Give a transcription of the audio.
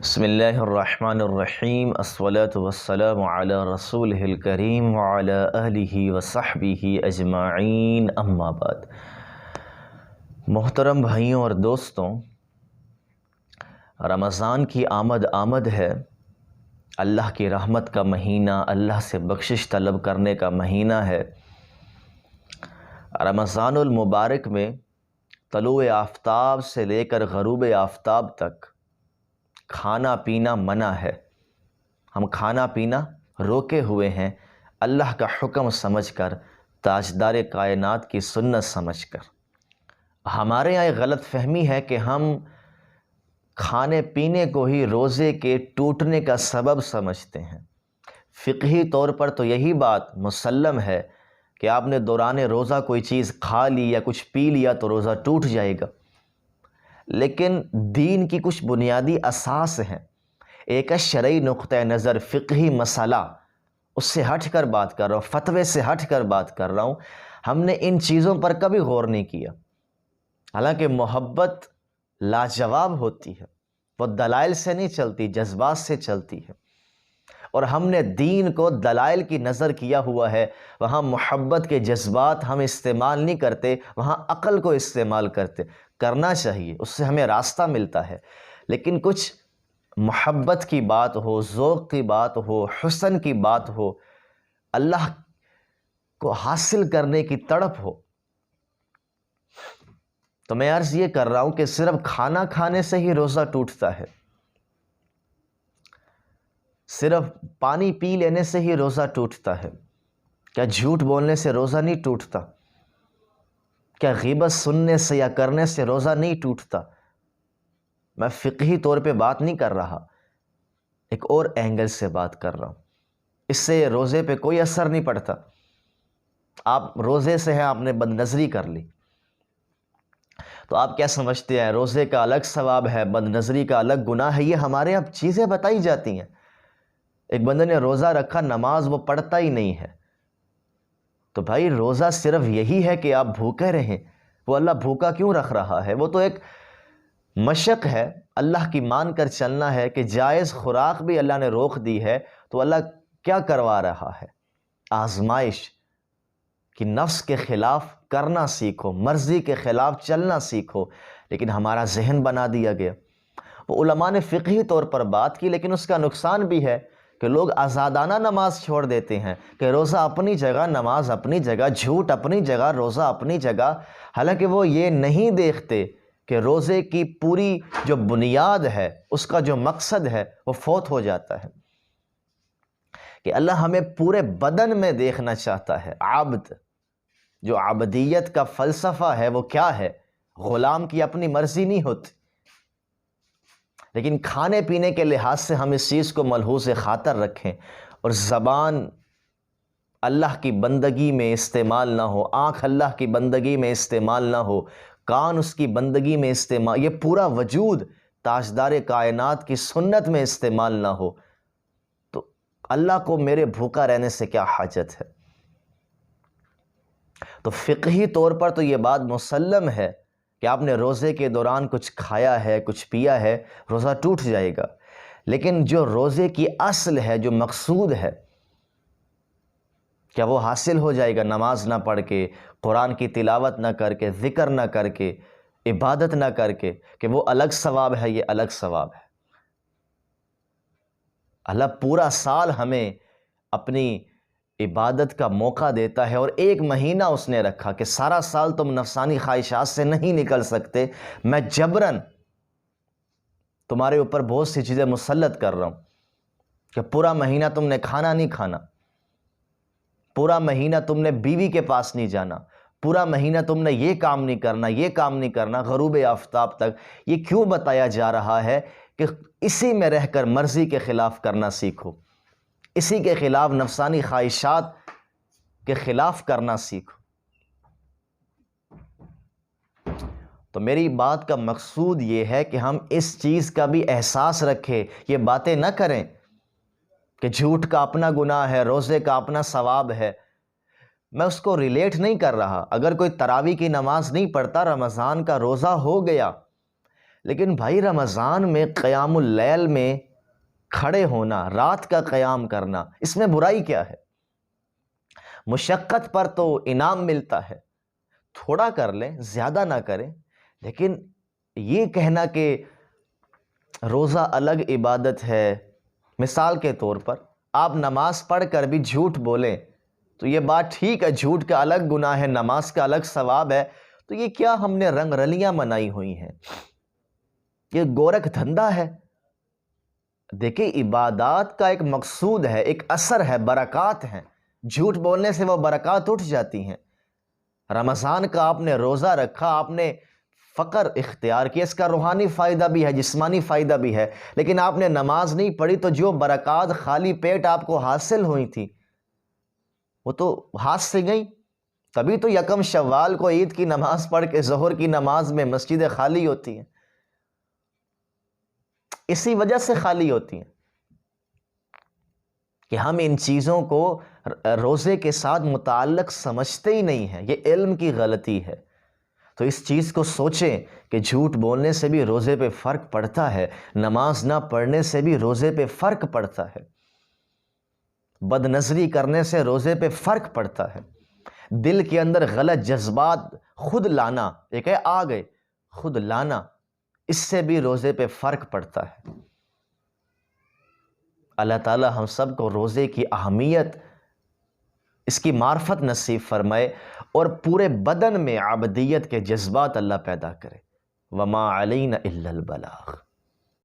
بسم اللہ الرحمن الرحیم الصلاة والسلام علی رسولہ الکریم وعلی آلہ وصحبہ اجمعین اما بعد۔ محترم بھائیوں اور دوستوں، رمضان کی آمد ہے، اللہ کی رحمت کا مہینہ، اللہ سے بخشش طلب کرنے کا مہینہ ہے۔ رمضان المبارک میں طلوع آفتاب سے لے کر غروب آفتاب تک کھانا پینا منع ہے۔ ہم کھانا پینا روکے ہوئے ہیں، اللہ کا حکم سمجھ کر، تاجدار کائنات کی سنت سمجھ کر۔ ہمارے یہاں ایک غلط فہمی ہے کہ ہم کھانے پینے کو ہی روزے کے ٹوٹنے کا سبب سمجھتے ہیں۔ فقہی طور پر تو یہی بات مسلم ہے کہ آپ نے دوران روزہ کوئی چیز کھا لی یا کچھ پی لیا تو روزہ ٹوٹ جائے گا، لیکن دین کی کچھ بنیادی اساس ہیں۔ ایک شرعی نقطہ نظر، فقہی مسئلہ، اس سے ہٹ کر بات کر رہا ہوں، فتوے سے ہٹ کر بات کر رہا ہوں۔ ہم نے ان چیزوں پر کبھی غور نہیں کیا، حالانکہ محبت لاجواب ہوتی ہے، وہ دلائل سے نہیں چلتی، جذبات سے چلتی ہے، اور ہم نے دین کو دلائل کی نظر کیا ہوا ہے۔ وہاں محبت کے جذبات ہم استعمال نہیں کرتے، وہاں عقل کو استعمال کرنا چاہیے، اس سے ہمیں راستہ ملتا ہے۔ لیکن کچھ محبت کی بات ہو، ذوق کی بات ہو، حسن کی بات ہو، اللہ کو حاصل کرنے کی تڑپ ہو، تو میں عرض یہ کر رہا ہوں کہ صرف کھانا کھانے سے ہی روزہ ٹوٹتا ہے، صرف پانی پی لینے سے ہی روزہ ٹوٹتا ہے؟ کیا جھوٹ بولنے سے روزہ نہیں ٹوٹتا؟ کیا غیبت سننے سے یا کرنے سے روزہ نہیں ٹوٹتا؟ میں فقہی طور پہ بات نہیں کر رہا، ایک اور اینگل سے بات کر رہا ہوں۔ اس سے روزے پہ کوئی اثر نہیں پڑتا۔ آپ روزے سے ہیں، آپ نے بد نظری کر لی تو آپ کیا سمجھتے ہیں روزے کا الگ ثواب ہے، بد نظری کا الگ گناہ ہے؟ یہ ہمارے اب چیزیں بتائی جاتی ہیں۔ ایک بندے نے روزہ رکھا، نماز وہ پڑھتا ہی نہیں ہے، تو بھائی روزہ صرف یہی ہے کہ آپ بھوکے رہیں؟ وہ اللہ بھوکا کیوں رکھ رہا ہے؟ وہ تو ایک مشق ہے، اللہ کی مان کر چلنا ہے کہ جائز خوراک بھی اللہ نے روک دی ہے، تو اللہ کیا کروا رہا ہے؟ آزمائش کہ نفس کے خلاف کرنا سیکھو، مرضی کے خلاف چلنا سیکھو، لیکن ہمارا ذہن بنا دیا گیا۔ وہ علماء نے فقہی طور پر بات کی، لیکن اس کا نقصان بھی ہے کہ لوگ آزادانہ نماز چھوڑ دیتے ہیں کہ روزہ اپنی جگہ، نماز اپنی جگہ، جھوٹ اپنی جگہ، روزہ اپنی جگہ، حالانکہ وہ یہ نہیں دیکھتے کہ روزے کی پوری جو بنیاد ہے، اس کا جو مقصد ہے، وہ فوت ہو جاتا ہے۔ کہ اللہ ہمیں پورے بدن میں دیکھنا چاہتا ہے۔ عبد، جو عبدیت کا فلسفہ ہے، وہ کیا ہے؟ غلام کی اپنی مرضی نہیں ہوتی، لیکن کھانے پینے کے لحاظ سے ہم اس چیز کو ملحوظ خاطر رکھیں، اور زبان اللہ کی بندگی میں استعمال نہ ہو، آنکھ اللہ کی بندگی میں استعمال نہ ہو، کان اس کی بندگی میں استعمال، یہ پورا وجود تاجدار کائنات کی سنت میں استعمال نہ ہو، تو اللہ کو میرے بھوکا رہنے سے کیا حاجت ہے؟ تو فقہی طور پر تو یہ بات مسلم ہے کہ آپ نے روزے کے دوران کچھ کھایا ہے، کچھ پیا ہے، روزہ ٹوٹ جائے گا۔ لیکن جو روزے کی اصل ہے، جو مقصود ہے، کیا وہ حاصل ہو جائے گا نماز نہ پڑھ کے، قرآن کی تلاوت نہ کر کے، ذکر نہ کر کے، عبادت نہ کر کے؟ کہ وہ الگ ثواب ہے، یہ الگ ثواب ہے۔ اللہ پورا سال ہمیں اپنی عبادت کا موقع دیتا ہے، اور ایک مہینہ اس نے رکھا کہ سارا سال تم نفسانی خواہشات سے نہیں نکل سکتے، میں جبراً تمہارے اوپر بہت سی چیزیں مسلط کر رہا ہوں کہ پورا مہینہ تم نے کھانا نہیں کھانا، پورا مہینہ تم نے بیوی کے پاس نہیں جانا، پورا مہینہ تم نے یہ کام نہیں کرنا، یہ کام نہیں کرنا، غروب آفتاب تک۔ یہ کیوں بتایا جا رہا ہے؟ کہ اسی میں رہ کر مرضی کے خلاف کرنا سیکھو، اسی کے خلاف، نفسانی خواہشات کے خلاف کرنا سیکھو۔ تو میری بات کا مقصود یہ ہے کہ ہم اس چیز کا بھی احساس رکھیں، یہ باتیں نہ کریں کہ جھوٹ کا اپنا گناہ ہے، روزے کا اپنا ثواب ہے۔ میں اس کو ریلیٹ نہیں کر رہا۔ اگر کوئی تراویح کی نماز نہیں پڑھتا، رمضان کا روزہ ہو گیا، لیکن بھائی رمضان میں قیام اللیل میں کھڑے ہونا، رات کا قیام کرنا، اس میں برائی کیا ہے؟ مشقت پر تو انعام ملتا ہے، تھوڑا کر لیں، زیادہ نہ کریں. لیکن یہ کہنا کہ روزہ الگ عبادت ہے، مثال کے طور پر آپ نماز پڑھ کر بھی جھوٹ بولیں تو یہ بات ٹھیک ہے، جھوٹ کا الگ گناہ ہے، نماز کا الگ ثواب ہے، تو یہ کیا ہم نے رنگ رلیاں منائی ہوئی ہیں؟ یہ گورکھ دھندا ہے. دیکھیں عبادات کا ایک مقصود ہے، ایک اثر ہے، برکات ہیں. جھوٹ بولنے سے وہ برکات اٹھ جاتی ہیں. رمضان کا آپ نے روزہ رکھا، آپ نے فقر اختیار کیا، اس کا روحانی فائدہ بھی ہے، جسمانی فائدہ بھی ہے، لیکن آپ نے نماز نہیں پڑھی تو جو برکات خالی پیٹ آپ کو حاصل ہوئی تھی وہ تو ہاتھ سے گئی. تبھی تو یکم شوال کو عید کی نماز پڑھ کے ظہر کی نماز میں مسجدیں خالی ہوتی ہیں، اسی وجہ سے خالی ہوتی ہیں کہ ہم ان چیزوں کو روزے کے ساتھ متعلق سمجھتے ہی نہیں ہیں. یہ علم کی غلطی ہے. تو اس چیز کو سوچیں کہ جھوٹ بولنے سے بھی روزے پہ فرق پڑتا ہے، نماز نہ پڑھنے سے بھی روزے پہ فرق پڑتا ہے، بد نظری کرنے سے روزے پہ فرق پڑتا ہے، دل کے اندر غلط جذبات خود لانا، ایک ہے آ گئے خود لانا، اس سے بھی روزے پہ فرق پڑتا ہے. اللہ تعالی ہم سب کو روزے کی اہمیت، اس کی معرفت نصیب فرمائے اور پورے بدن میں عبدیت کے جذبات اللہ پیدا کرے. وما علینا الا البلاغ.